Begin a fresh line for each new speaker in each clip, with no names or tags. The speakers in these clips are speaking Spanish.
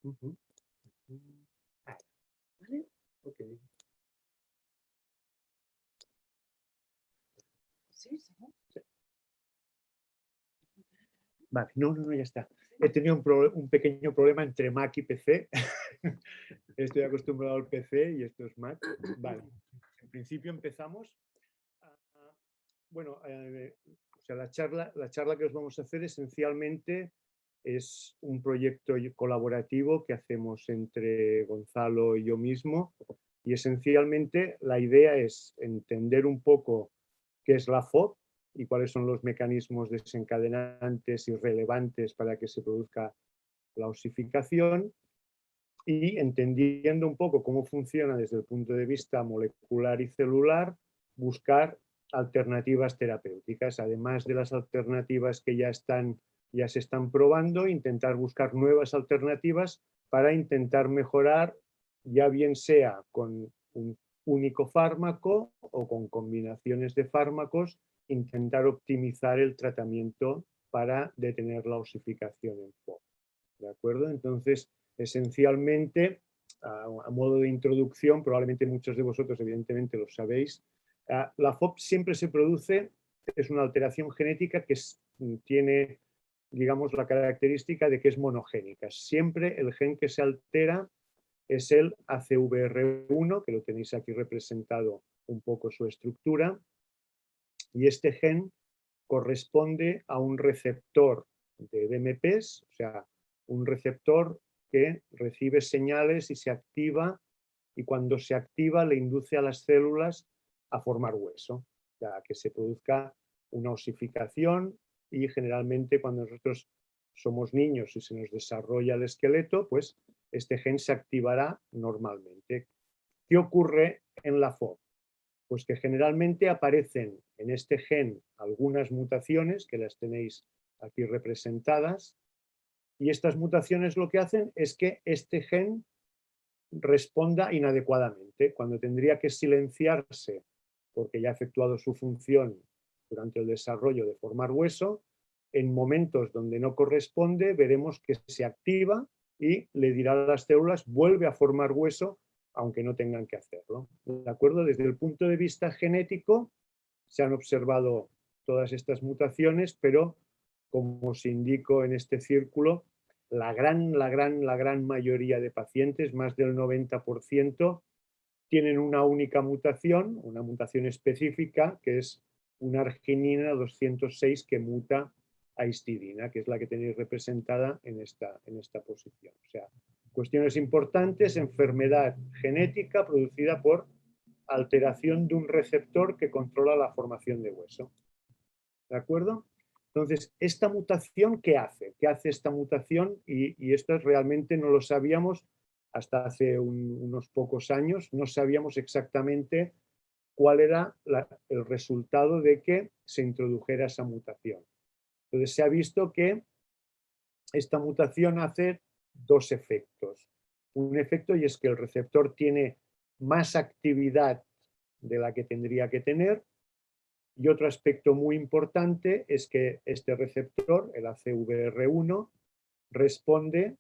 Ujú. Ah, ¿vale? Ok.
Sí, sí.
Sí. Vale, no, no, no, ya está. He tenido un pequeño problema entre Mac y PC. Estoy acostumbrado al PC y esto es Mac. Vale, en principio empezamos. Ah, bueno, o sea, la charla que os vamos a hacer esencialmente es un proyecto colaborativo que hacemos entre Gonzalo y yo mismo, y esencialmente la idea es entender un poco qué es la FOB y cuáles son los mecanismos desencadenantes y relevantes para que se produzca la osificación, y entendiendo un poco cómo funciona desde el punto de vista molecular y celular, buscar alternativas terapéuticas, además de las alternativas que ya se están probando, intentar buscar nuevas alternativas para intentar mejorar, ya bien sea con un único fármaco o con combinaciones de fármacos, intentar optimizar el tratamiento para detener la osificación en FOB. ¿De acuerdo? Entonces, esencialmente, a modo de introducción, probablemente muchos de vosotros evidentemente lo sabéis, la FOB siempre se produce, es una alteración genética que tiene, digamos, la característica de que es monogénica. Siempre el gen que se altera es el ACVR1, que lo tenéis aquí representado un poco su estructura, y este gen corresponde a un receptor de BMPs, o sea, un receptor que recibe señales y se activa, y cuando se activa le induce a las células a formar hueso, o sea, que se produzca una osificación, y generalmente cuando nosotros somos niños y se nos desarrolla el esqueleto, pues este gen se activará normalmente. ¿Qué ocurre en la FOB? Pues que generalmente aparecen en este gen algunas mutaciones, que las tenéis aquí representadas, y estas mutaciones lo que hacen es que este gen responda inadecuadamente, cuando tendría que silenciarse porque ya ha efectuado su función durante el desarrollo de formar hueso. En momentos donde no corresponde, veremos que se activa y le dirá a las células: vuelve a formar hueso, aunque no tengan que hacerlo. ¿De acuerdo? Desde el punto de vista genético se han observado todas estas mutaciones, pero como os indico en este círculo, la gran mayoría de pacientes, más del 90%, tienen una única mutación, una mutación específica, que es una arginina 206 que muta a histidina, que es la que tenéis representada en esta posición. O sea, cuestiones importantes: enfermedad genética producida por alteración de un receptor que controla la formación de hueso. ¿De acuerdo? Entonces, ¿esta mutación qué hace? ¿Qué hace esta mutación? Y esto realmente no lo sabíamos hasta hace unos pocos años. No sabíamos exactamente cuál era el resultado de que se introdujera esa mutación. Entonces, se ha visto que esta mutación hace dos efectos. Un efecto, y es que el receptor tiene más actividad de la que tendría que tener, y otro aspecto muy importante es que este receptor, el ACVR1, responde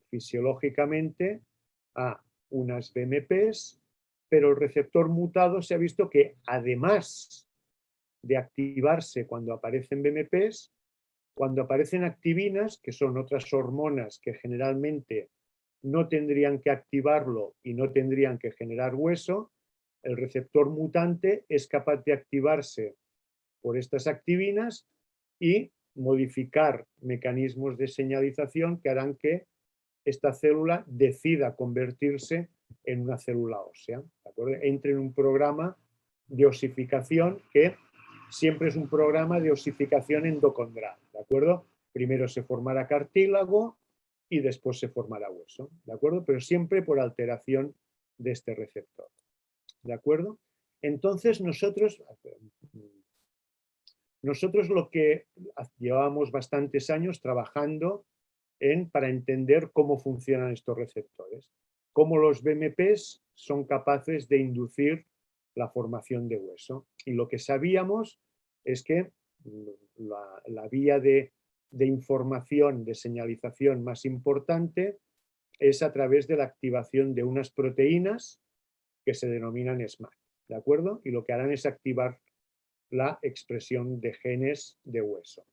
fisiológicamente a unas BMPs, pero el receptor mutado se ha visto que, además de activarse cuando aparecen BMPs, cuando aparecen activinas, que son otras hormonas que generalmente no tendrían que activarlo y no tendrían que generar hueso, el receptor mutante es capaz de activarse por estas activinas y modificar mecanismos de señalización que harán que esta célula decida convertirse en una célula ósea, ¿de acuerdo? Entre en un programa de osificación que siempre es un programa de osificación endocondral, ¿de acuerdo? Primero se formará cartílago y después se formará hueso, ¿de acuerdo? Pero siempre por alteración de este receptor, ¿de acuerdo? Entonces nosotros lo que llevábamos bastantes años trabajando para entender cómo funcionan estos receptores, cómo los BMPs son capaces de inducir la formación de hueso. Y lo que sabíamos es que la vía de información, de señalización más importante es a través de la activación de unas proteínas que se denominan SMAC, ¿de acuerdo? Y lo que harán es activar la expresión de genes de hueso.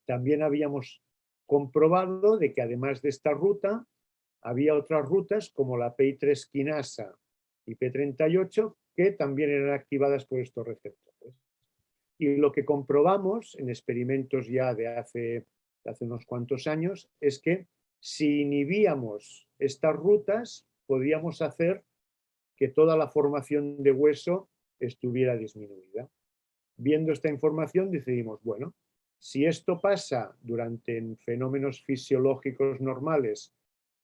También habíamos comprobado de que además de esta ruta, había otras rutas como la PI3 quinasa y P38 que también eran activadas por estos receptores. Y lo que comprobamos en experimentos ya de hace unos cuantos años es que si inhibíamos estas rutas, podíamos hacer que toda la formación de hueso estuviera disminuida. Viendo esta información decidimos, bueno, si esto pasa durante fenómenos fisiológicos normales,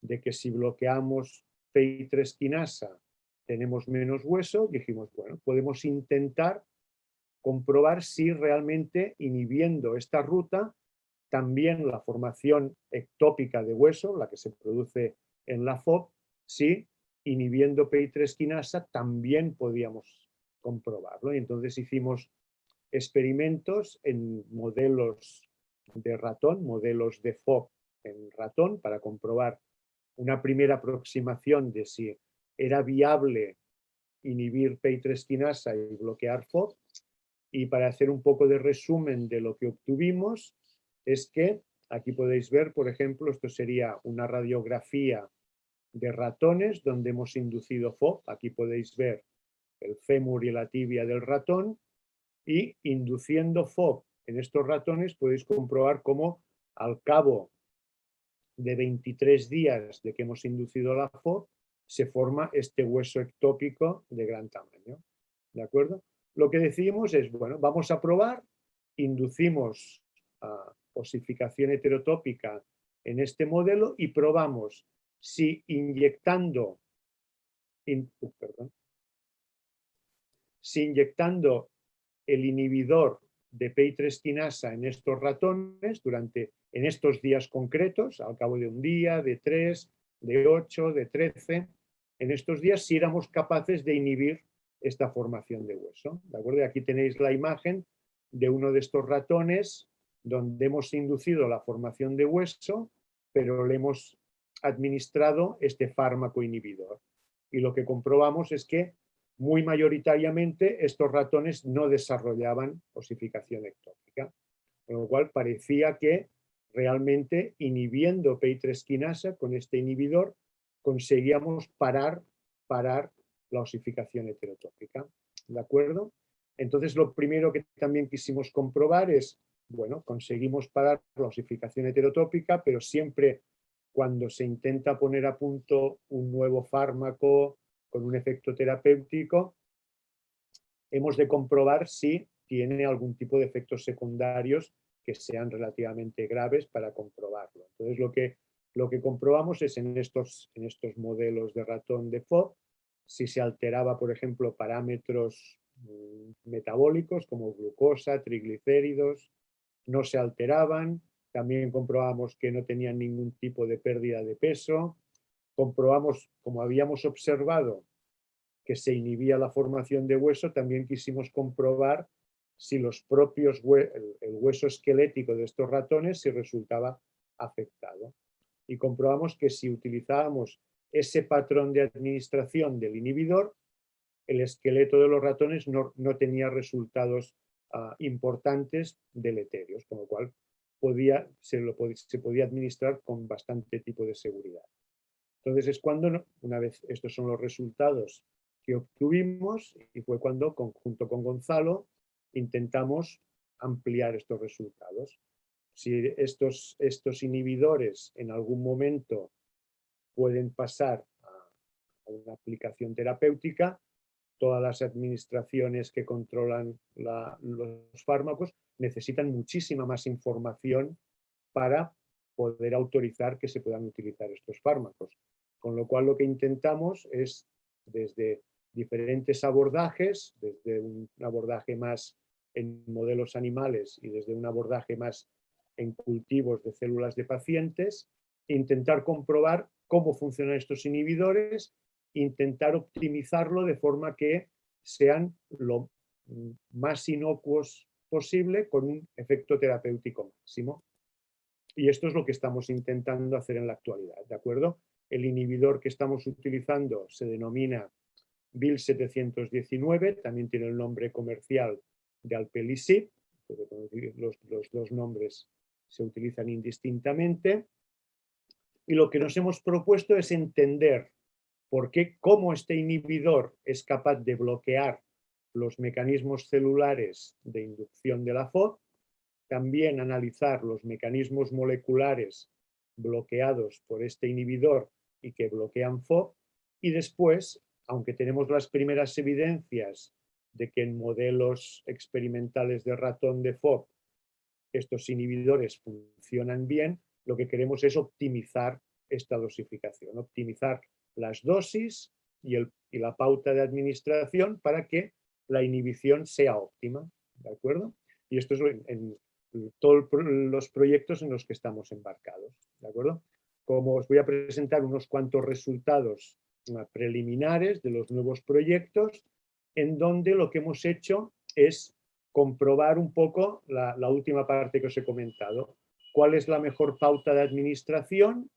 de que si bloqueamos PI3 quinasa tenemos menos hueso, dijimos, bueno, podemos intentar comprobar si realmente inhibiendo esta ruta, también la formación ectópica de hueso, la que se produce en la FOB, si inhibiendo PI3 quinasa también podíamos comprobarlo. Y entonces hicimos experimentos en modelos de ratón, modelos de FOB en ratón, para comprobar una primera aproximación de si era viable inhibir PI3 quinasa y bloquear FOB. Y para hacer un poco de resumen de lo que obtuvimos, es que aquí podéis ver, por ejemplo, esto sería una radiografía de ratones donde hemos inducido FOB. Aquí podéis ver el fémur y la tibia del ratón, y induciendo FOB en estos ratones podéis comprobar cómo al cabo de 23 días de que hemos inducido la FOB se forma este hueso ectópico de gran tamaño. ¿De acuerdo? Lo que decimos es, bueno, vamos a probar, inducimos osificación heterotópica en este modelo y probamos si inyectando el inhibidor de PI3 quinasa en estos ratones en estos días concretos, al cabo de un día, de 3, de 8, de 13, en estos días si éramos capaces de inhibir esta formación de hueso. ¿De acuerdo? Y aquí tenéis la imagen de uno de estos ratones donde hemos inducido la formación de hueso, pero le hemos administrado este fármaco inhibidor. Y lo que comprobamos es que muy mayoritariamente estos ratones no desarrollaban osificación ectópica, con lo cual parecía que realmente inhibiendo PI3 quinasa con este inhibidor conseguíamos parar la osificación heterotópica. ¿De acuerdo? Entonces lo primero que también quisimos comprobar es, bueno, conseguimos parar la osificación heterotópica, pero siempre cuando se intenta poner a punto un nuevo fármaco con un efecto terapéutico, hemos de comprobar si tiene algún tipo de efectos secundarios que sean relativamente graves para comprobarlo. Entonces, lo que comprobamos es en estos modelos de ratón de FOB, si se alteraba, por ejemplo, parámetros metabólicos como glucosa, triglicéridos, no se alteraban. También comprobamos que no tenían ningún tipo de pérdida de peso. Comprobamos, como habíamos observado, que se inhibía la formación de hueso, también quisimos comprobar si los propios el hueso esquelético de estos ratones si resultaba afectado. Y comprobamos que si utilizábamos ese patrón de administración del inhibidor, el esqueleto de los ratones no tenía resultados importantes deleterios, con lo cual se podía administrar con bastante tipo de seguridad. Entonces es cuando, una vez estos son los resultados que obtuvimos, y fue cuando, junto con Gonzalo, intentamos ampliar estos resultados. Si estos inhibidores en algún momento pueden pasar a una aplicación terapéutica, todas las administraciones que controlan los fármacos necesitan muchísima más información para poder autorizar que se puedan utilizar estos fármacos. Con lo cual lo que intentamos es, desde diferentes abordajes, desde un abordaje más en modelos animales y desde un abordaje más en cultivos de células de pacientes, intentar comprobar cómo funcionan estos inhibidores, intentar optimizarlo de forma que sean lo más inocuos posible con un efecto terapéutico máximo. Y esto es lo que estamos intentando hacer en la actualidad, ¿de acuerdo? El inhibidor que estamos utilizando se denomina BIL-719, también tiene el nombre comercial de Alpelisib, los dos nombres se utilizan indistintamente. Y lo que nos hemos propuesto es entender cómo este inhibidor es capaz de bloquear los mecanismos celulares de inducción de la FOB, también analizar los mecanismos moleculares bloqueados por este inhibidor y que bloquean FOB, y después, aunque tenemos las primeras evidencias de que en modelos experimentales de ratón de FOB estos inhibidores funcionan bien, lo que queremos es optimizar esta dosificación, optimizar las dosis y la pauta de administración para que la inhibición sea óptima, ¿de acuerdo? Y esto es en todos los proyectos en los que estamos embarcados, ¿de acuerdo? Como os voy a presentar unos cuantos resultados preliminares de los nuevos proyectos, en donde lo que hemos hecho es comprobar un poco la última parte que os he comentado. ¿Cuál es la mejor pauta de administración?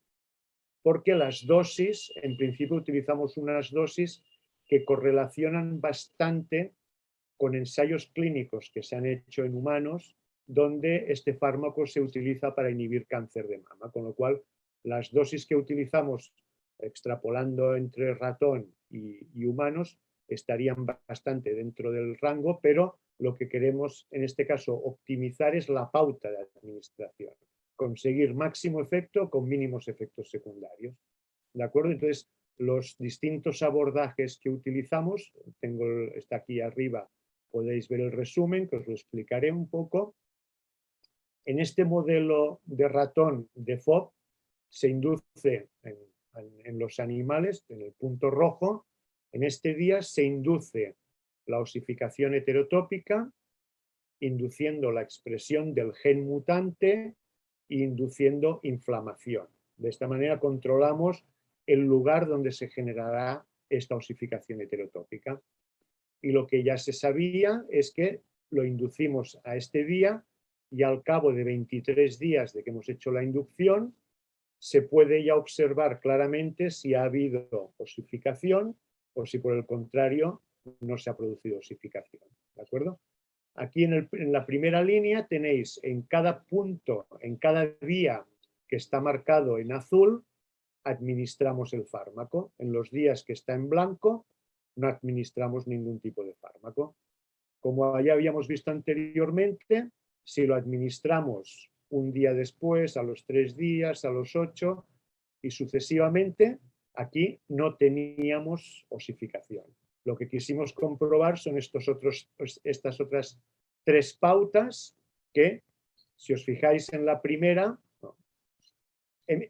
Porque las dosis, en principio utilizamos unas dosis que correlacionan bastante con ensayos clínicos que se han hecho en humanos, donde este fármaco se utiliza para inhibir cáncer de mama, con lo cual las dosis que utilizamos extrapolando entre ratón y humanos estarían bastante dentro del rango, pero lo que queremos en este caso optimizar es la pauta de administración, conseguir máximo efecto con mínimos efectos secundarios. ¿De acuerdo? Entonces, los distintos abordajes que utilizamos, está aquí arriba, podéis ver el resumen, que os lo explicaré un poco. En este modelo de ratón de FOB se induce en los animales, en el punto rojo, en este día se induce la osificación heterotópica, induciendo la expresión del gen mutante e induciendo inflamación. De esta manera controlamos el lugar donde se generará esta osificación heterotópica. Y lo que ya se sabía es que lo inducimos a este día y al cabo de 23 días de que hemos hecho la inducción, se puede ya observar claramente si ha habido osificación o si por el contrario no se ha producido osificación. ¿De acuerdo? Aquí en la primera línea tenéis en cada punto, en cada día que está marcado en azul, administramos el fármaco. En los días que está en blanco, no administramos ningún tipo de fármaco. Como ya habíamos visto anteriormente, si lo administramos un día después, a los 3 días, a los 8 y sucesivamente, aquí no teníamos osificación. Lo que quisimos comprobar son estas otras 3 pautas que, si os fijáis en la primera,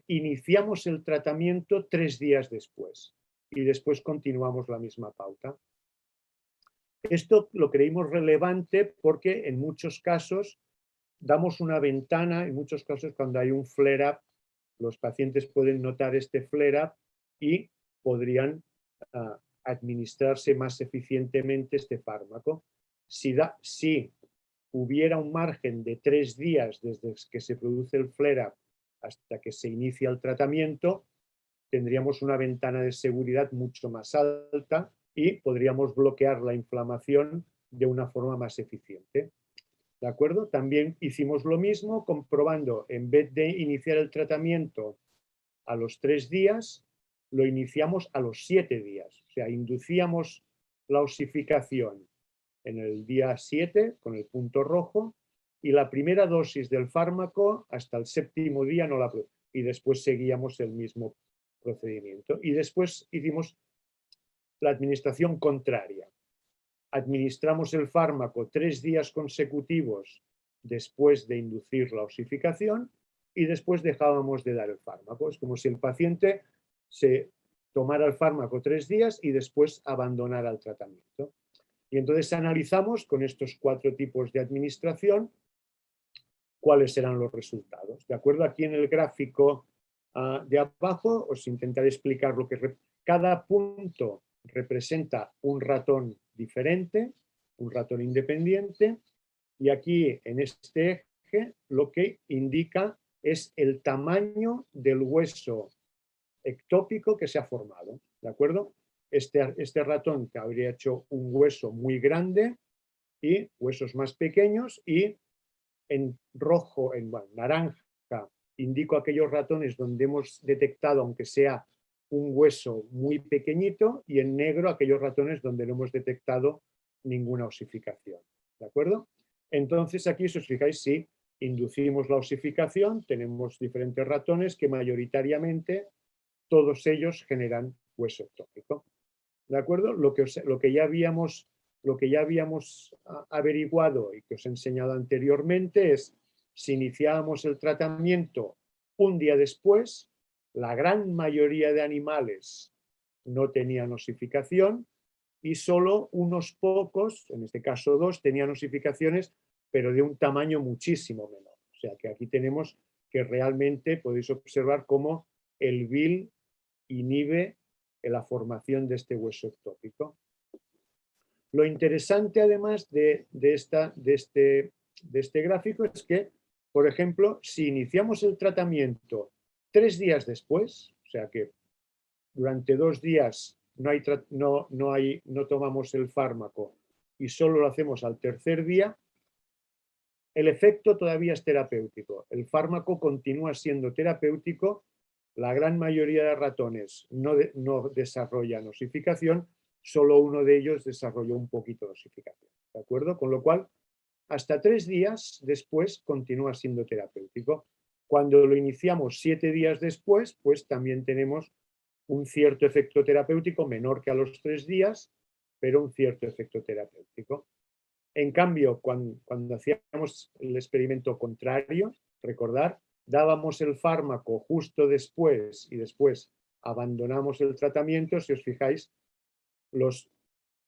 iniciamos el tratamiento 3 días después y después continuamos la misma pauta. Esto lo creímos relevante porque en muchos casos damos una ventana, en muchos casos cuando hay un flare-up, los pacientes pueden notar este flare-up y podrían administrarse más eficientemente este fármaco. Si hubiera un margen de 3 días desde que se produce el flare-up hasta que se inicia el tratamiento, tendríamos una ventana de seguridad mucho más alta y podríamos bloquear la inflamación de una forma más eficiente. ¿De acuerdo? También hicimos lo mismo comprobando, en vez de iniciar el tratamiento a los 3 días, lo iniciamos a los 7 días. O sea, inducíamos la osificación en el día 7 con el punto rojo y la primera dosis del fármaco hasta el 7º día no la produjimos. Y después seguíamos el mismo procedimiento. Y después hicimos la administración contraria. Administramos el fármaco 3 días consecutivos después de inducir la osificación y después dejábamos de dar el fármaco. Es como si el paciente se tomara el fármaco 3 días y después abandonara el tratamiento. Y entonces analizamos con estos 4 tipos de administración cuáles eran los resultados. De acuerdo, aquí en el gráfico de abajo os intentaré explicar lo que cada punto representa un ratón diferente, un ratón independiente, y aquí en este eje lo que indica es el tamaño del hueso ectópico que se ha formado, ¿de acuerdo? Este ratón que habría hecho un hueso muy grande y huesos más pequeños, y en rojo, en naranja, indico aquellos ratones donde hemos detectado, aunque sea un hueso muy pequeñito, y en negro aquellos ratones donde no hemos detectado ninguna osificación. ¿De acuerdo? Entonces aquí, si os fijáis, si inducimos la osificación, tenemos diferentes ratones que mayoritariamente todos ellos generan hueso ectópico. ¿De acuerdo? Lo que ya habíamos averiguado y que os he enseñado anteriormente es, si iniciábamos el tratamiento un día después, la gran mayoría de animales no tenían osificación y solo unos pocos, en este caso 2, tenían osificaciones, pero de un tamaño muchísimo menor. O sea que aquí tenemos que realmente podéis observar cómo el VIL inhibe la formación de este hueso ectópico. Lo interesante, además de este gráfico, es que, por ejemplo, si iniciamos el tratamiento 3 días después, o sea que durante 2 días no tomamos el fármaco y solo lo hacemos al tercer día, el efecto todavía es terapéutico. El fármaco continúa siendo terapéutico. La gran mayoría de ratones no desarrollan osificación, solo uno de ellos desarrolló un poquito de osificación. ¿De acuerdo? Con lo cual, hasta 3 días después continúa siendo terapéutico. Cuando lo iniciamos 7 días después, pues también tenemos un cierto efecto terapéutico, menor que a los 3 días, pero un cierto efecto terapéutico. En cambio, cuando hacíamos el experimento contrario, recordar, dábamos el fármaco justo después y después abandonamos el tratamiento, si os fijáis,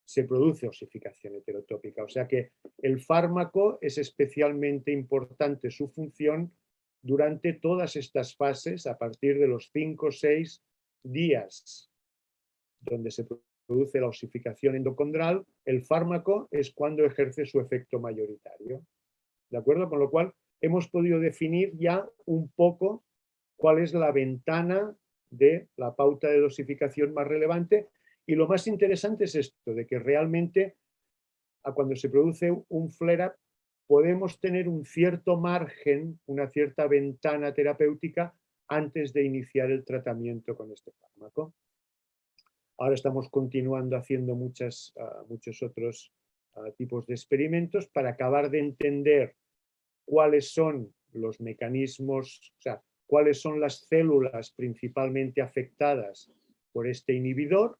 se produce osificación heterotópica. O sea que el fármaco es especialmente importante su función durante todas estas fases, a partir de los 5 o 6 días donde se produce la osificación endocondral, el fármaco es cuando ejerce su efecto mayoritario. ¿De acuerdo? Con lo cual, hemos podido definir ya un poco cuál es la ventana de la pauta de dosificación más relevante. Y lo más interesante es esto, de que realmente cuando se produce un flare-up podemos tener un cierto margen, una cierta ventana terapéutica antes de iniciar el tratamiento con este fármaco. Ahora estamos continuando haciendo muchos otros tipos de experimentos para acabar de entender cuáles son los mecanismos, o sea, cuáles son las células principalmente afectadas por este inhibidor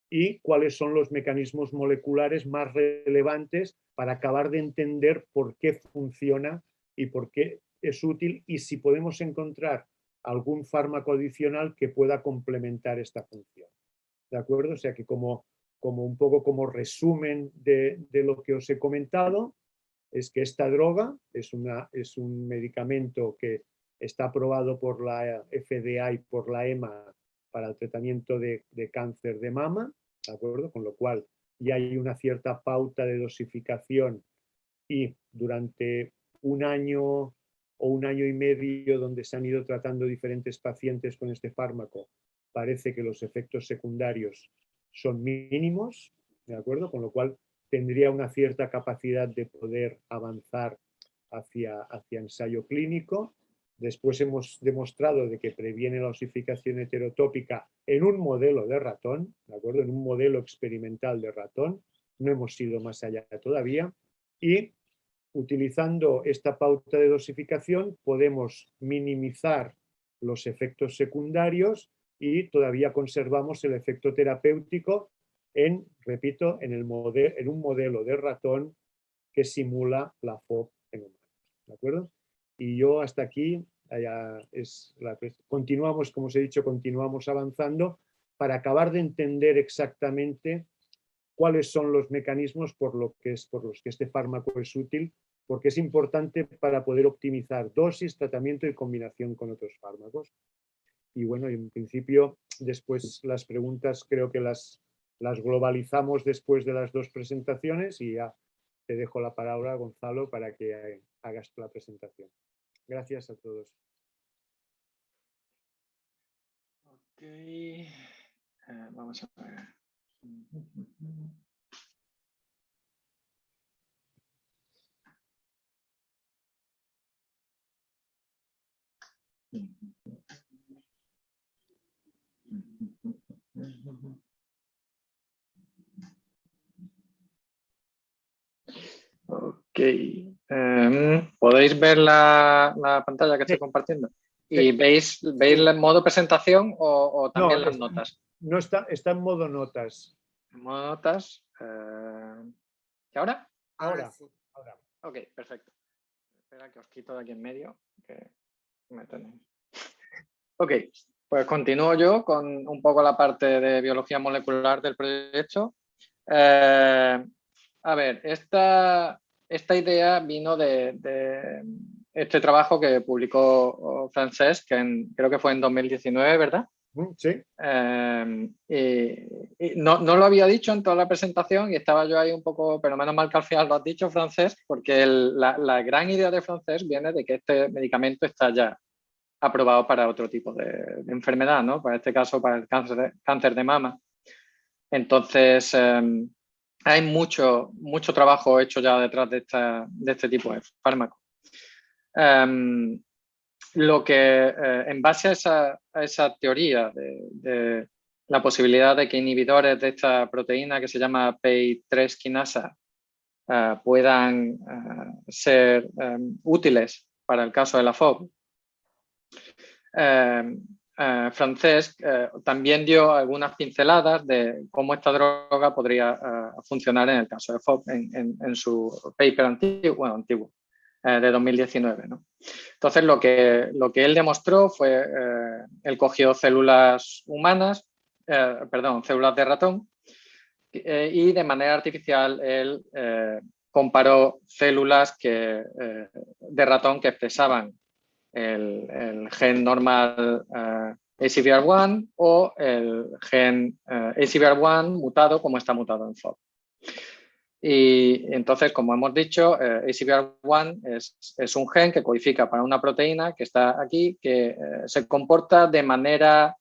y cuáles son los mecanismos moleculares más relevantes para acabar de entender por qué funciona y por qué es útil, y si podemos encontrar algún fármaco adicional que pueda complementar esta función. ¿De acuerdo? O sea que como un poco como resumen de lo que os he comentado, es que esta droga es un medicamento que está aprobado por la FDA y por la EMA para el tratamiento de cáncer de mama, ¿de acuerdo? Con lo cual ya hay una cierta pauta de dosificación, y durante un año o un año y medio donde se han ido tratando diferentes pacientes con este fármaco, parece que los efectos secundarios son mínimos, ¿de acuerdo? Con lo cual tendría una cierta capacidad de poder avanzar hacia ensayo clínico. Después hemos demostrado de que previene la osificación heterotópica en un modelo de ratón, ¿de acuerdo? En un modelo experimental de ratón. No hemos ido más allá todavía. Y utilizando esta pauta de dosificación podemos minimizar los efectos secundarios y todavía conservamos el efecto terapéutico repito, en un modelo de ratón que simula la FOB en humanos. ¿De acuerdo? Y yo hasta aquí continuamos, como os he dicho, continuamos avanzando para acabar de entender exactamente cuáles son los mecanismos por los que este fármaco es útil, porque es importante para poder optimizar dosis, tratamiento y combinación con otros fármacos. Y bueno, en principio, después las preguntas creo que las globalizamos después de las 2 presentaciones, y ya te dejo la palabra, Gonzalo, para que hagas la presentación. Gracias a todos.
Ok. Vamos a ver. Ok. ¿Podéis ver la pantalla que estoy compartiendo? ¿Y veis el modo presentación o también las notas?
No está en modo notas.
En modo notas. ¿Y ahora?
Ahora.
Sí.
Ahora.
Ok, perfecto. Espera que os quito de aquí en medio. Que me tenéis. Ok, pues continúo yo con un poco la parte de biología molecular del proyecto. A ver, esta idea vino de este trabajo que publicó Francesc, creo que fue en 2019, ¿verdad?
Sí.
Y no lo había dicho en toda la presentación y estaba yo ahí un poco, pero menos mal que al final lo has dicho, Francesc, porque la gran idea de Francesc viene de que este medicamento está ya aprobado para otro tipo de enfermedad, ¿no? Para este caso, para el cáncer de mama. Entonces, hay mucho trabajo hecho ya detrás de este tipo de fármaco. Lo que, en base a esa teoría de la posibilidad de que inhibidores de esta proteína que se llama PI3 quinasa puedan ser útiles para el caso de la FOB, Francesc también dio algunas pinceladas de cómo esta droga podría funcionar en el caso de FOB en su paper antiguo de 2019, ¿no? Entonces, lo que él demostró fue, él cogió células humanas, células de ratón, y de manera artificial él comparó células de ratón que expresaban el gen normal ACVR1 o el gen ACVR1 mutado como está mutado en FOB. Y entonces, como hemos dicho, ACVR1 es un gen que codifica para una proteína que está aquí, que se comporta de manera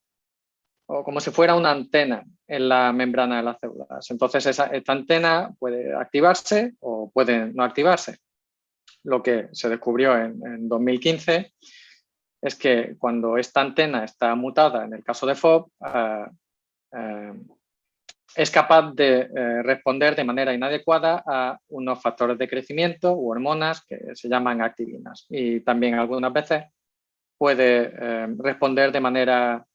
o como si fuera una antena en la membrana de las células. Entonces, esta antena puede activarse o puede no activarse. Lo que se descubrió en 2015 es que cuando esta antena está mutada, en el caso de FOB, es capaz de responder de manera inadecuada a unos factores de crecimiento u hormonas que se llaman activinas. Y también algunas veces puede responder de manera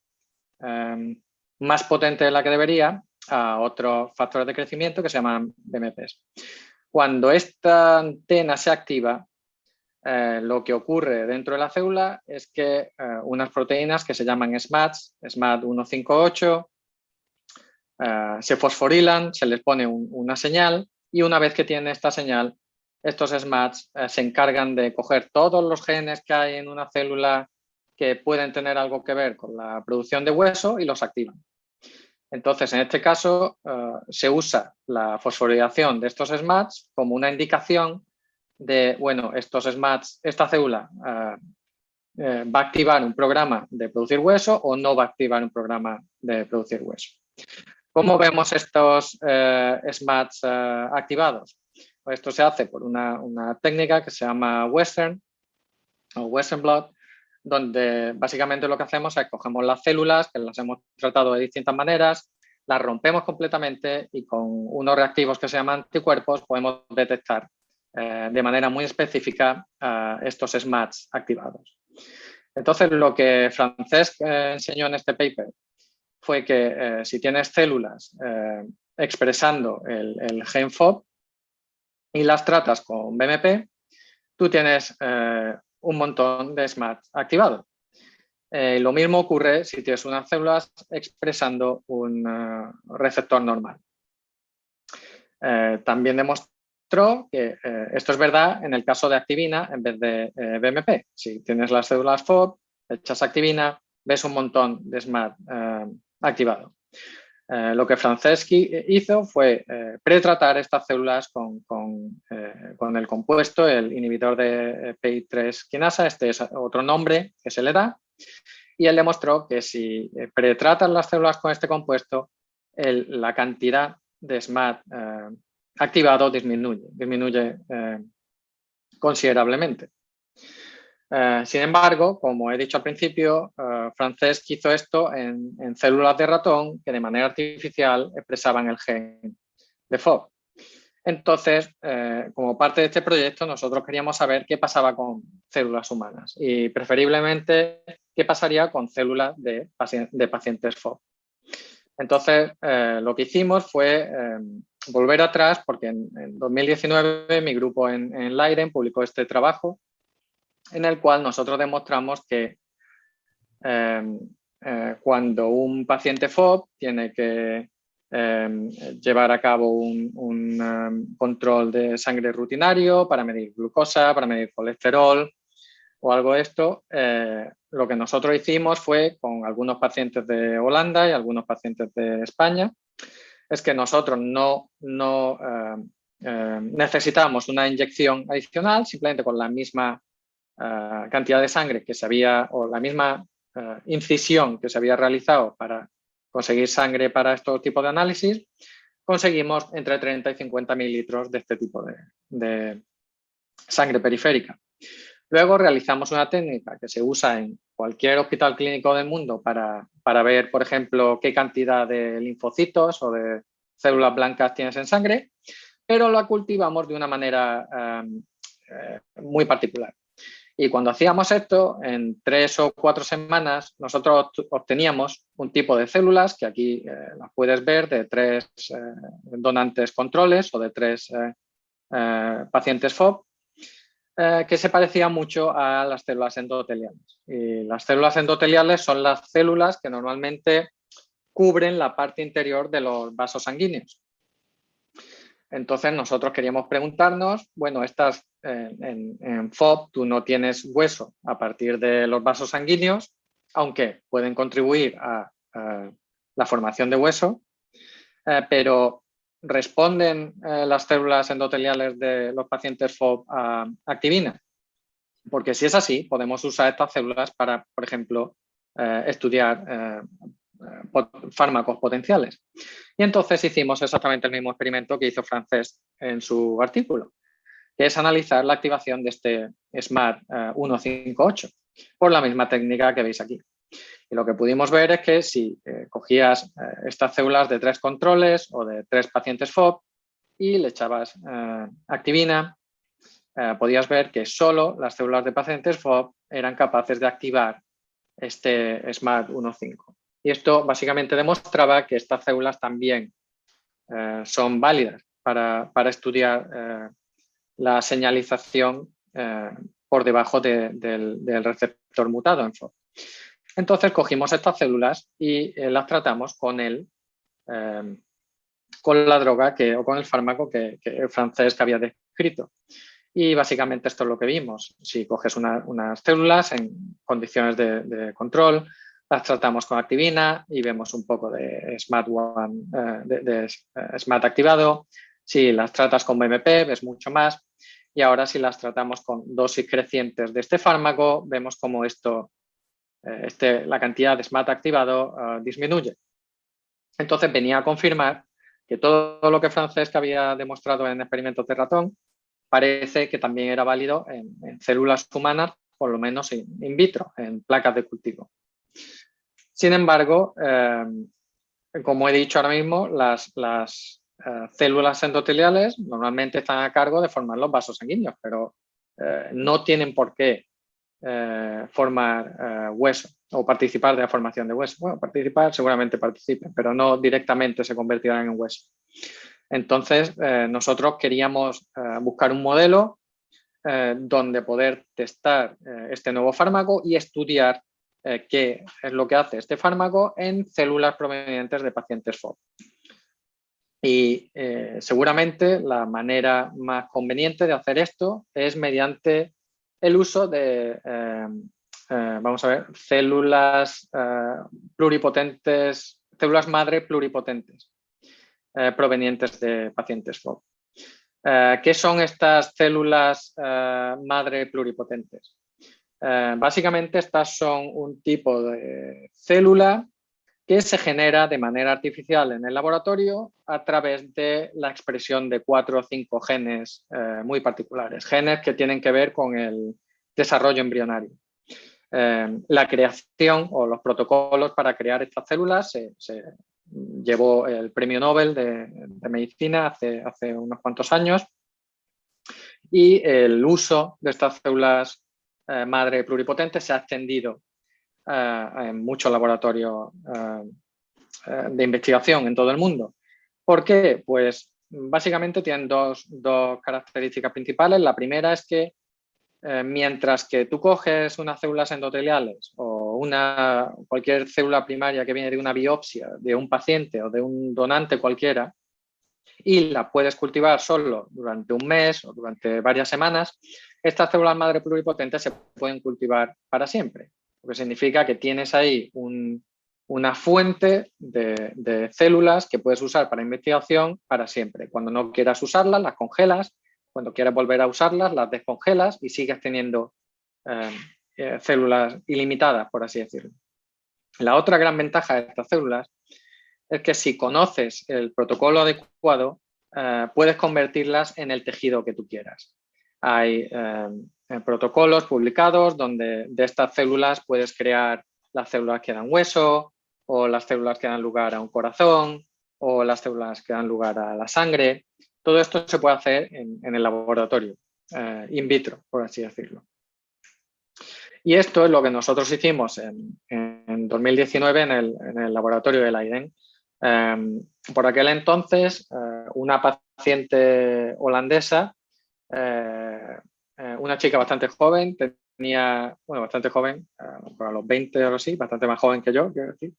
más potente de la que debería a otros factores de crecimiento que se llaman BMPs. Cuando esta antena se activa, lo que ocurre dentro de la célula es que unas proteínas que se llaman SMADs, SMAD158, se fosforilan, se les pone una señal y una vez que tienen esta señal, estos SMADs se encargan de coger todos los genes que hay en una célula que pueden tener algo que ver con la producción de hueso y los activan. Entonces, en este caso, se usa la fosforilación de estos SMADs como una indicación de, bueno, estos SMADs, esta célula va a activar un programa de producir hueso o no va a activar un programa de producir hueso. ¿Cómo vemos estos SMADs activados? Pues esto se hace por una técnica que se llama Western o Western blot, donde básicamente lo que hacemos es cogemos las células, que las hemos tratado de distintas maneras, las rompemos completamente y con unos reactivos que se llaman anticuerpos podemos detectar de manera muy específica estos SMADs activados. Entonces, lo que Francesc enseñó en este paper fue que si tienes células expresando el gen FOB y las tratas con BMP, tú tienes un montón de SMADs activados. Lo mismo ocurre si tienes unas células expresando un receptor normal. También demostró que esto es verdad en el caso de activina en vez de BMP. Si tienes las células FOB, echas activina, ves un montón de SMAD activado. Lo que Franceschi hizo fue pretratar estas células con el compuesto, el inhibidor de PI3 quinasa, este es otro nombre que se le da, y él demostró que si pretratas las células con este compuesto, la cantidad de SMAD activado disminuye considerablemente. Sin embargo, como he dicho al principio, Franceschi hizo esto en células de ratón que de manera artificial expresaban el gen de FOB. Entonces, como parte de este proyecto, nosotros queríamos saber qué pasaba con células humanas y preferiblemente qué pasaría con células de pacientes FOB. Entonces, lo que hicimos fue volver atrás porque en 2019 mi grupo en Leiden publicó este trabajo en el cual nosotros demostramos que cuando un paciente FOB tiene que llevar a cabo un control de sangre rutinario para medir glucosa, para medir colesterol o algo de esto, lo que nosotros hicimos fue con algunos pacientes de Holanda y algunos pacientes de España, es que nosotros no necesitábamos una inyección adicional, simplemente con la misma cantidad de sangre que se había, o la misma incisión que se había realizado para conseguir sangre para estos tipos de análisis, conseguimos entre 30 y 50 mililitros de este tipo de sangre periférica. Luego realizamos una técnica que se usa en cualquier hospital clínico del mundo para ver, por ejemplo, qué cantidad de linfocitos o de células blancas tienes en sangre, pero la cultivamos de una manera muy particular. Y cuando hacíamos esto, en 3 o 4 semanas, nosotros obteníamos un tipo de células, que aquí las puedes ver, de 3 donantes controles o de 3 pacientes FOB, que se parecía mucho a las células endoteliales. Y las células endoteliales son las células que normalmente cubren la parte interior de los vasos sanguíneos. Entonces nosotros queríamos preguntarnos, bueno, en FOB tú no tienes hueso a partir de los vasos sanguíneos, aunque pueden contribuir a la formación de hueso, pero ¿responden las células endoteliales de los pacientes FOB a activina? Porque si es así, podemos usar estas células para, por ejemplo, estudiar fármacos potenciales. Y entonces hicimos exactamente el mismo experimento que hizo Francesc en su artículo, que es analizar la activación de este SMAD158 por la misma técnica que veis aquí. Y lo que pudimos ver es que si cogías estas células de 3 controles o de 3 pacientes FOB y le echabas activina, podías ver que solo las células de pacientes FOB eran capaces de activar este SMAD1.5. Y esto básicamente demostraba que estas células también son válidas para estudiar la señalización por debajo del receptor mutado en FOB. Entonces cogimos estas células y las tratamos con la droga o con el fármaco que Francesc había descrito. Y básicamente esto es lo que vimos. Si coges unas células en condiciones de control, las tratamos con activina y vemos un poco de SMAD1, de SMAD activado. Si las tratas con BMP, ves mucho más. Y ahora si las tratamos con dosis crecientes de este fármaco, vemos cómo la cantidad de SMAD activado disminuye. Entonces venía a confirmar que todo lo que Francesc había demostrado en experimentos de ratón parece que también era válido en células humanas, por lo menos in vitro, en placas de cultivo. Sin embargo, como he dicho ahora mismo, las células endoteliales normalmente están a cargo de formar los vasos sanguíneos, pero no tienen por qué formar hueso o participar de la formación de hueso. Bueno, participar seguramente participen, pero no directamente se convertirán en hueso. Entonces, nosotros queríamos buscar un modelo donde poder testar este nuevo fármaco y estudiar qué es lo que hace este fármaco en células provenientes de pacientes FOB. Y seguramente la manera más conveniente de hacer esto es mediante el uso de, vamos a ver, células pluripotentes células madre pluripotentes provenientes de pacientes FOB. ¿Qué son estas células madre pluripotentes? Básicamente estas son un tipo de célula que se genera de manera artificial en el laboratorio a través de la expresión de 4 o 5 genes muy particulares, genes que tienen que ver con el desarrollo embrionario. La creación o los protocolos para crear estas células se llevó el premio Nobel de medicina hace unos cuantos años, y el uso de estas células madre pluripotentes se ha extendido en muchos laboratorios de investigación en todo el mundo. ¿Por qué? Pues básicamente tienen dos características principales. La primera es que mientras que tú coges unas células endoteliales o cualquier célula primaria que viene de una biopsia de un paciente o de un donante cualquiera y la puedes cultivar solo durante un mes o durante varias semanas, estas células madre pluripotentes se pueden cultivar para siempre, lo que significa que tienes ahí una fuente de células que puedes usar para investigación para siempre. Cuando no quieras usarlas, las congelas. Cuando quieras volver a usarlas, las descongelas y sigues teniendo células ilimitadas, por así decirlo. La otra gran ventaja de estas células es que si conoces el protocolo adecuado, puedes convertirlas en el tejido que tú quieras. Hay protocolos publicados donde de estas células puedes crear las células que dan hueso, o las células que dan lugar a un corazón, o las células que dan lugar a la sangre. Todo esto se puede hacer en el laboratorio, in vitro, por así decirlo. Y esto es lo que nosotros hicimos en 2019 en el laboratorio de Leiden. Por aquel entonces, una paciente holandesa, una chica bastante joven, bastante joven, a los 20 o así, bastante más joven que yo, quiero decir,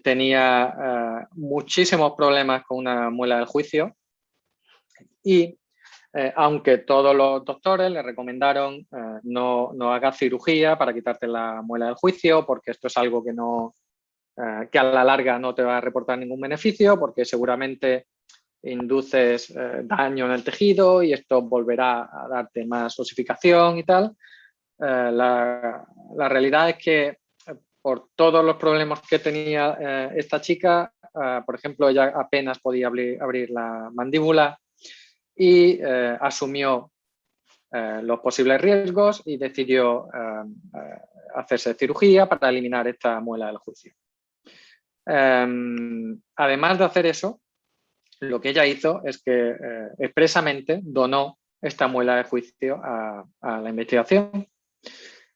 tenía muchísimos problemas con una muela del juicio y aunque todos los doctores le recomendaron no hagas cirugía para quitarte la muela del juicio porque esto es algo que a la larga no te va a reportar ningún beneficio porque seguramente induces daño en el tejido y esto volverá a darte más osificación y tal. La realidad es que por todos los problemas que tenía esta chica, por ejemplo, ella apenas podía abrir la mandíbula y asumió los posibles riesgos y decidió hacerse cirugía para eliminar esta muela del juicio. Además de hacer eso, lo que ella hizo es que expresamente donó esta muela de juicio a la investigación.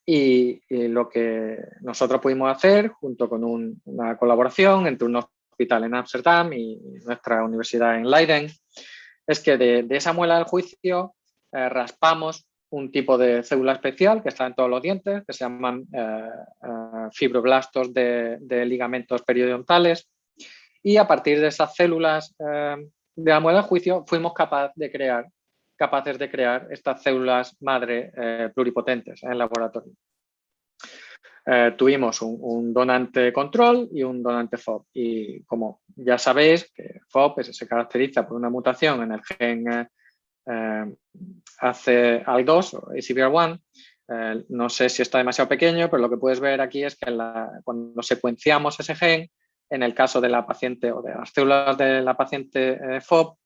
Y lo que nosotros pudimos hacer, junto con una colaboración entre un hospital en Ámsterdam y nuestra universidad en Leiden, es que de esa muela del juicio raspamos un tipo de célula especial que está en todos los dientes, que se llaman fibroblastos de ligamentos periodontales. Y a partir de esas células de la muela del juicio fuimos capaces de crear estas células madre pluripotentes en el laboratorio. Tuvimos un donante control y un donante FOB. Y como ya sabéis, que FOB se caracteriza por una mutación en el gen ACAL2 o ACVR1. No sé si está demasiado pequeño, pero lo que puedes ver aquí es que cuando secuenciamos ese gen, en el caso de la paciente o de las células de la paciente FOB,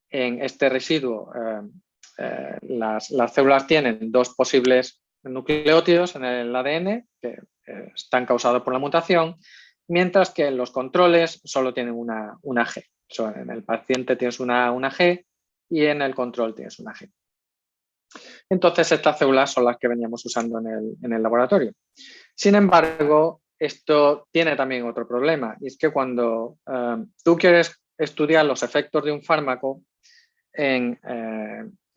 en este residuo las células tienen 2 posibles nucleótidos en el ADN que están causados por la mutación, mientras que en los controles solo tienen una G. En el paciente tienes una G y en el control tienes una G. Entonces estas células son las que veníamos usando en el laboratorio. Sin embargo, esto tiene también otro problema, y es que cuando tú quieres estudiar los efectos de un fármaco en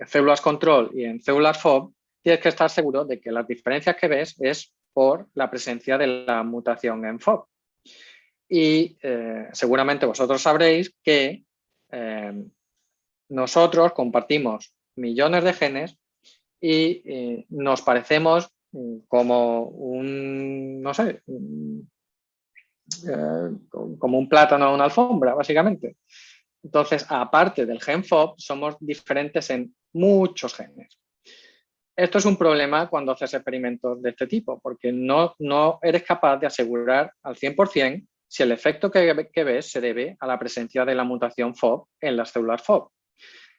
células control y en células FOB, tienes que estar seguro de que las diferencias que ves es por la presencia de la mutación en FOB. Y seguramente vosotros sabréis que nosotros compartimos millones de genes y nos parecemos como como un plátano a una alfombra, básicamente. Entonces, aparte del gen FOB, somos diferentes en muchos genes. Esto es un problema cuando haces experimentos de este tipo, porque no eres capaz de asegurar al 100% si el efecto que ves se debe a la presencia de la mutación FOB en las células FOB.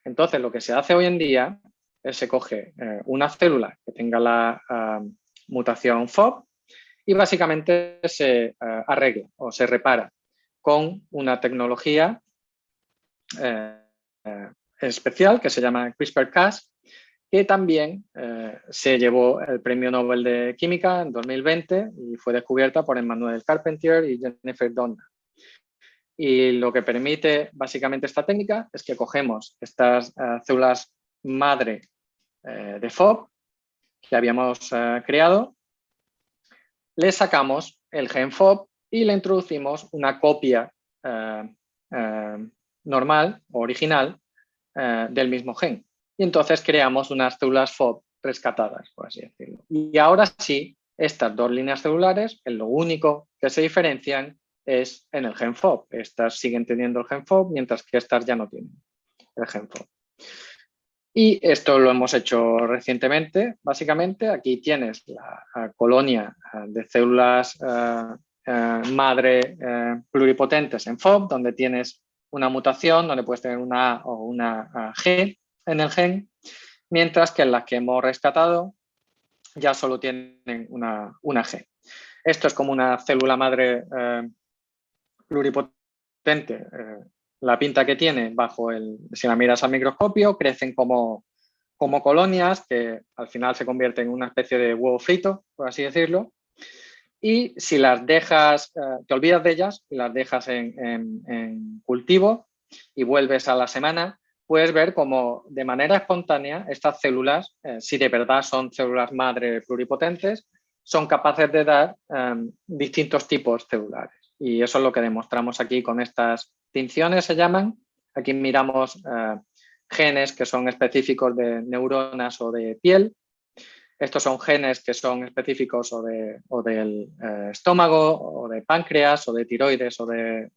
Entonces, lo que se hace hoy en día es se coge una célula que tenga la mutación FOB y básicamente se arregla o se repara con una tecnología especial que se llama CRISPR-Cas, que también se llevó el Premio Nobel de Química en 2020 y fue descubierta por Emmanuel Carpentier y Jennifer Doudna. Y lo que permite básicamente esta técnica es que cogemos estas células madre de FOB que habíamos creado, le sacamos el gen FOB y le introducimos una copia normal o original del mismo gen. Y entonces creamos unas células FOB rescatadas, por así decirlo. Y ahora sí, estas dos líneas celulares, lo único que se diferencian es en el gen FOB. Estas siguen teniendo el gen FOB, mientras que estas ya no tienen el gen FOB. Y esto lo hemos hecho recientemente, básicamente. Aquí tienes la colonia de células madre pluripotentes en FOB, donde tienes una mutación, donde puedes tener una A o una G en el gen, mientras que en las que hemos rescatado ya solo tienen una G. Esto es como una célula madre pluripotente. La pinta que tiene si la miras al microscopio, crecen como colonias que al final se convierten en una especie de huevo frito, por así decirlo. Y si las dejas, te olvidas de ellas y las dejas en cultivo y vuelves a la semana, puedes ver cómo de manera espontánea estas células, si de verdad son células madre pluripotentes, son capaces de dar distintos tipos celulares. Y eso es lo que demostramos aquí con estas tinciones, se llaman. Aquí miramos genes que son específicos de neuronas o de piel. Estos son genes que son específicos o del estómago, o de páncreas, o de tiroides, o de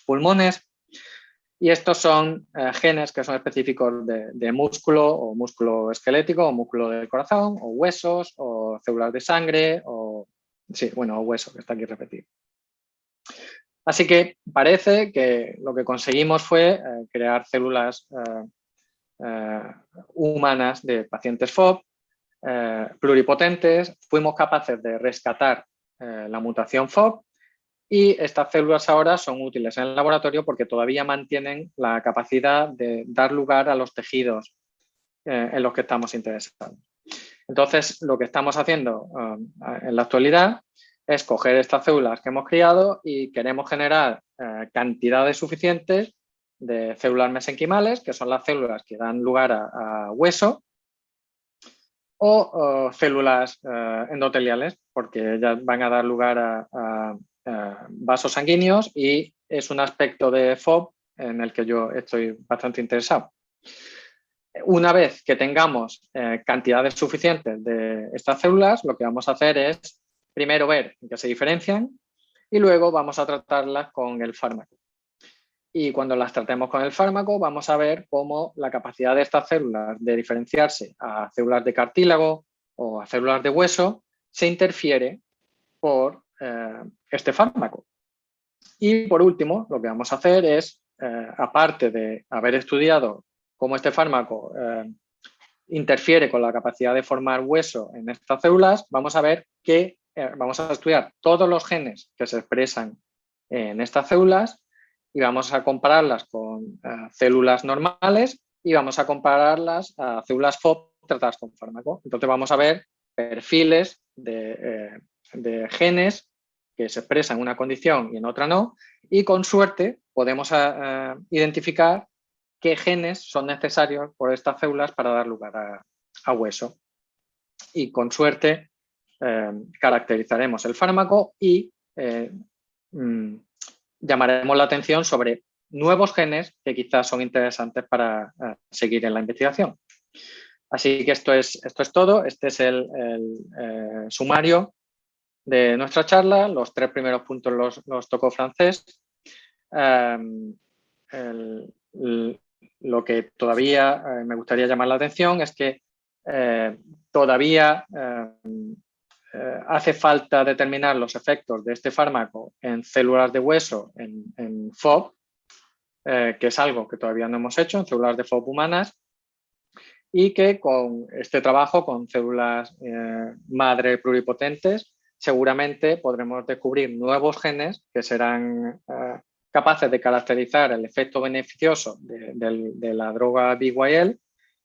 pulmones. Y estos son genes que son específicos de músculo, o músculo esquelético, o músculo del corazón, o huesos, o células de sangre, o hueso, que está aquí repetido. Así que parece que lo que conseguimos fue crear células humanas de pacientes FOB, pluripotentes. Fuimos capaces de rescatar la mutación FOB y estas células ahora son útiles en el laboratorio porque todavía mantienen la capacidad de dar lugar a los tejidos en los que estamos interesados. Entonces, lo que estamos haciendo en la actualidad es coger estas células que hemos criado y queremos generar cantidades suficientes de células mesenquimales, que son las células que dan lugar a hueso, o células endoteliales, porque ellas van a dar lugar a vasos sanguíneos y es un aspecto de FOB en el que yo estoy bastante interesado. Una vez que tengamos cantidades suficientes de estas células, lo que vamos a hacer es primero ver en qué se diferencian y luego vamos a tratarlas con el fármaco. Y cuando las tratemos con el fármaco, vamos a ver cómo la capacidad de estas células de diferenciarse a células de cartílago o a células de hueso se interfiere por este fármaco. Y por último, lo que vamos a hacer es, aparte de haber estudiado cómo este fármaco interfiere con la capacidad de formar hueso en estas células, vamos a ver que vamos a estudiar todos los genes que se expresan en estas células y vamos a compararlas con células normales y vamos a compararlas a células FOB tratadas con fármaco. Entonces vamos a ver perfiles de genes que se expresan en una condición y en otra no, y con suerte podemos identificar qué genes son necesarios por estas células para dar lugar a hueso. Y con suerte caracterizaremos el fármaco y llamaremos la atención sobre nuevos genes que quizás son interesantes para seguir en la investigación. Así que esto es todo. Este es el sumario de nuestra charla. Los 3 primeros puntos los tocó Francesc. Lo que todavía me gustaría llamar la atención es que todavía hace falta determinar los efectos de este fármaco en células de hueso, en FOB, que es algo que todavía no hemos hecho en células de FOB humanas, y que con este trabajo con células madre pluripotentes seguramente podremos descubrir nuevos genes que serán capaces de caracterizar el efecto beneficioso de la droga BYL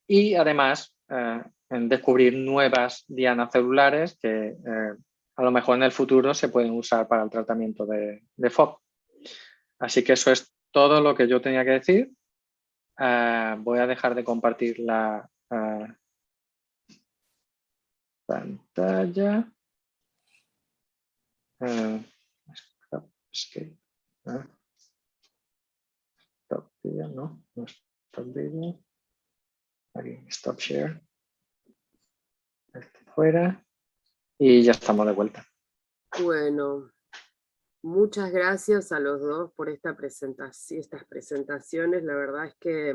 y además en descubrir nuevas dianas celulares que a lo mejor en el futuro se pueden usar para el tratamiento de FOB. Así que eso es todo lo que yo tenía que decir. Voy a dejar de compartir la pantalla. Stop video, no stop video. Aquí, stop share. Fuera. Y ya estamos de vuelta.
Bueno, muchas gracias a los dos por estas presentaciones. La verdad es que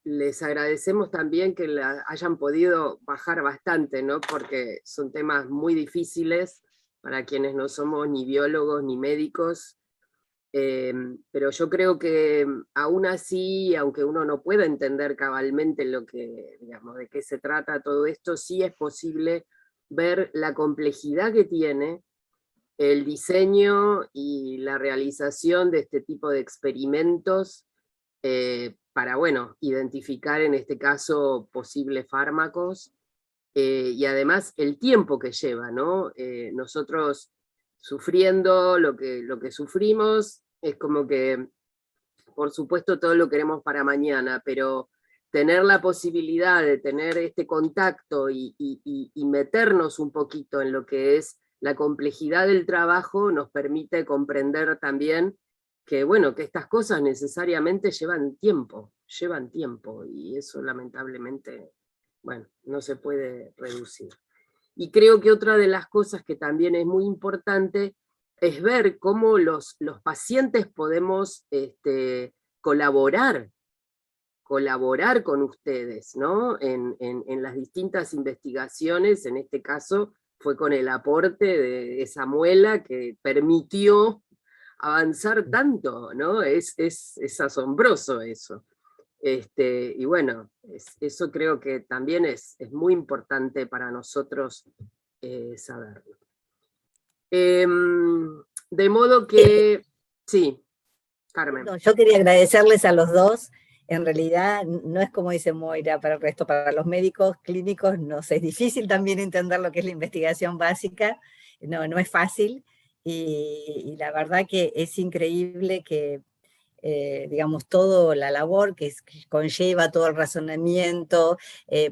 les agradecemos también que la hayan podido bajar bastante, ¿no? Porque son temas muy difíciles para quienes no somos ni biólogos ni médicos. Pero yo creo que aún así, aunque uno no pueda entender cabalmente lo que, digamos, de qué se trata todo esto, sí es posible ver la complejidad que tiene el diseño y la realización de este tipo de experimentos para, bueno, identificar en este caso posibles fármacos, y además el tiempo que lleva, ¿no? Nosotros sufriendo lo que sufrimos, es como que, por supuesto, todo lo queremos para mañana, pero tener la posibilidad de tener este contacto y meternos un poquito en lo que es la complejidad del trabajo nos permite comprender también que, bueno, que estas cosas necesariamente llevan tiempo, y eso lamentablemente, bueno, no se puede reducir. Y creo que otra de las cosas que también es muy importante es ver cómo los pacientes podemos colaborar con ustedes, ¿no? En las distintas investigaciones. En este caso fue con el aporte de esa muela que permitió avanzar tanto, ¿no? Es asombroso eso. Y bueno, eso creo que también es muy importante para nosotros saberlo. De modo que, sí, Carmen.
No, yo quería agradecerles a los dos. En realidad, no es como dice Moira, para el resto, para los médicos clínicos, nos es difícil también entender lo que es la investigación básica, no es fácil, y la verdad que es increíble que, digamos, toda la labor que conlleva todo el razonamiento,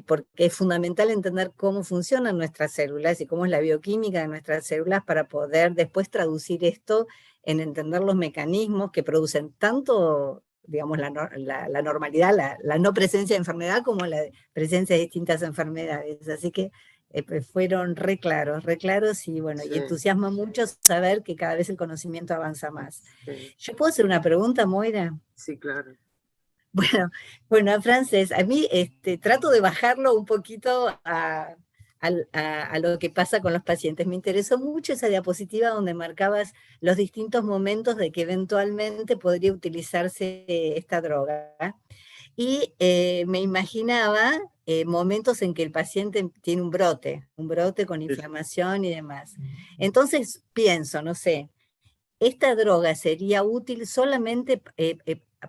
porque es fundamental entender cómo funcionan nuestras células y cómo es la bioquímica de nuestras células para poder después traducir esto en entender los mecanismos que producen tanto, digamos, la normalidad, la no presencia de enfermedad, como la presencia de distintas enfermedades. Así que fueron re claros, y bueno, sí. Y entusiasma mucho saber que cada vez el conocimiento avanza más. Sí. ¿Yo puedo hacer una pregunta, Moira?
Sí, claro.
Bueno, Francesc, a mí trato de bajarlo un poquito a lo que pasa con los pacientes. Me interesó mucho esa diapositiva donde marcabas los distintos momentos de que eventualmente podría utilizarse esta droga. Y me imaginaba momentos en que el paciente tiene un brote con inflamación y demás. Entonces pienso, no sé, ¿esta droga sería útil solamente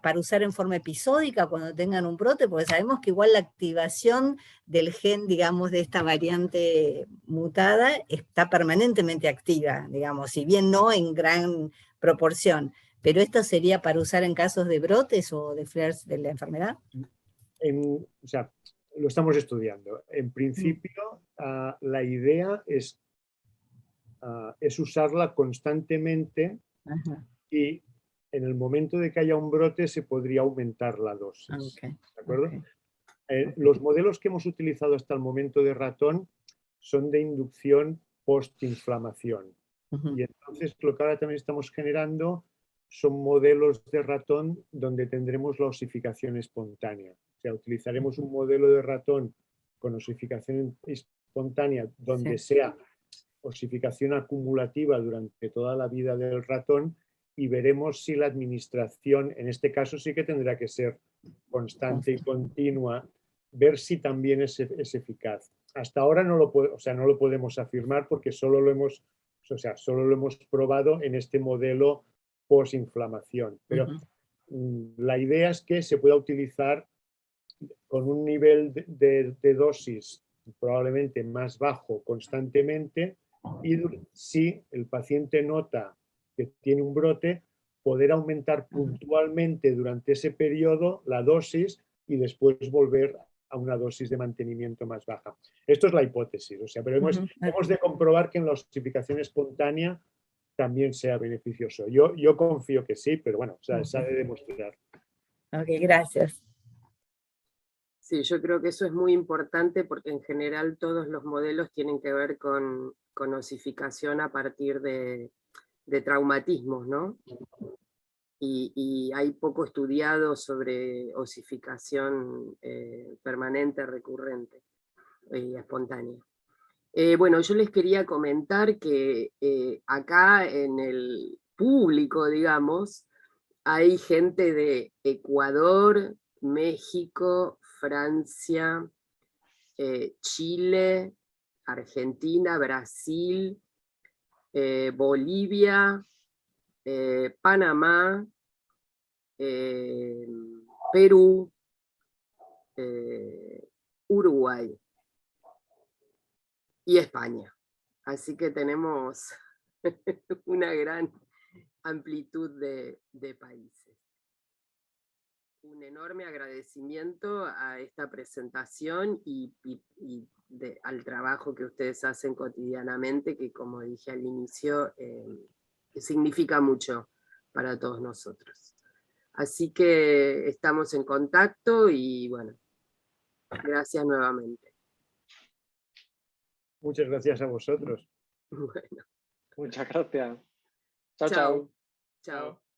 para usar en forma episódica cuando tengan un brote? Porque sabemos que igual la activación del gen, digamos, de esta variante mutada está permanentemente activa, digamos, si bien no en gran proporción. ¿Pero esto sería para usar en casos de brotes o de flares de la enfermedad?
O sea, lo estamos estudiando. En principio, la idea es usarla constantemente. Ajá. Y en el momento de que haya un brote se podría aumentar la dosis. Okay. ¿De acuerdo? Okay. Los modelos que hemos utilizado hasta el momento de ratón son de inducción postinflamación.
Ujú.
Y entonces lo que ahora también estamos generando son modelos de ratón donde tendremos la osificación espontánea. O sea, utilizaremos un modelo de ratón con osificación espontánea donde
Sí.
sea osificación acumulativa durante toda la vida del ratón y veremos si la administración, en este caso sí que tendrá que ser constante y continua, ver si también es eficaz. Hasta ahora no lo podemos afirmar porque solo lo hemos probado en este modelo posinflamación. Pero la idea es que se pueda utilizar con un nivel de dosis probablemente más bajo constantemente y si el paciente nota que tiene un brote, poder aumentar puntualmente durante ese periodo la dosis y después volver a una dosis de mantenimiento más baja. Esto es la hipótesis, o sea, pero hemos de comprobar que en la osificación espontánea también sea beneficioso. Yo confío que sí, pero bueno, o sea, se ha de demostrar.
Ok, gracias.
Sí, yo creo que eso es muy importante porque en general todos los modelos tienen que ver con osificación a partir de traumatismos, ¿no? Y hay poco estudiado sobre osificación permanente, recurrente y espontánea. Bueno, yo les quería comentar que acá en el público, digamos, hay gente de Ecuador, México, Francia, Chile, Argentina, Brasil, Bolivia, Panamá, Perú, Uruguay y España. Así que tenemos una gran amplitud de países. Un enorme agradecimiento a esta presentación y al trabajo que ustedes hacen cotidianamente, que como dije al inicio, significa mucho para todos nosotros. Así que estamos en contacto y bueno, gracias nuevamente.
Muchas gracias a vosotros.
Bueno,
Muchas gracias. Chao,
chao.
chao.
Chao.